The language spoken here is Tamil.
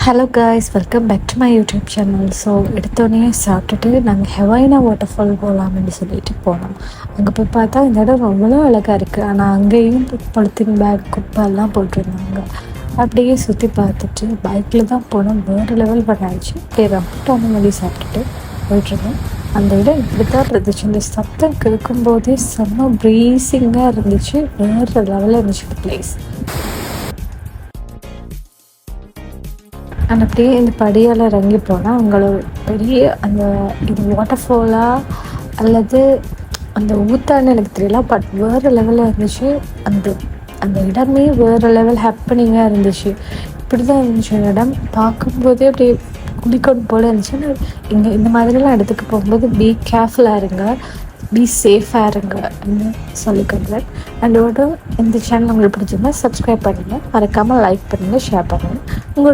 Hello guys, welcome back to my YouTube channel. So எடுத்தோடனே சாப்பிட்டுட்டு நாங்கள் ஹெவைனா வாட்டர்ஃபால் போகலாம்னு சொல்லிட்டு போனோம். அங்கே போய் பார்த்தா இந்த இடம் ரொம்பவும் அழகாக இருக்குது. ஆனால் அங்கேயும் பொலித்தீன் பேக் குப்பைலாம் போட்டிருந்தாங்க. அப்படியே சுற்றி பார்த்துட்டு பைக்கில் தான் போனோம். வேறு லெவல் பண்ணாச்சு. அப்படியே ரம்பட்டான மாதிரி சாப்பிட்டுட்டு போயிட்டுருந்தோம். அந்த இடம் இப்படி தான் இருந்துச்சு. இந்த சத்தம் கேட்கும்போதே செம்ம ப்ரீஸிங்காக இருந்துச்சு. வேறு லெவலில் இருந்துச்சு இந்த பிளேஸ். அண்ட் அப்படியே இந்த படியால் இறங்கி போனால் அவங்களோட பெரிய அந்த இது வாட்டர்ஃபாலா அல்லது அந்த ஊத்தான்னு எனக்கு தெரியல, பட் வேறு லெவலில் இருந்துச்சு. அந்த அந்த இடமே வேறு லெவல் ஹேப்பனிங்காக இருந்துச்சு. இப்படி தான் இருந்துச்சு அந்த இடம். பார்க்கும்போதே அப்படியே குளிக்கணும் போல் இருந்துச்சு. இங்கே இந்த மாதிரிலாம் இடத்துக்கு போகும்போது பி கேர்ஃபுல்லாக இருங்க, பி சேஃபாக இருங்கன்னு சொல்லிக்கோங்க. அண்டோட இந்த சேனல் உங்களுக்கு பிடிச்சிருந்தா சப்ஸ்கிரைப் பண்ணுங்கள், மறக்காமல் லைக் பண்ணுங்கள், ஷேர் பண்ணுங்கள். உங்களோட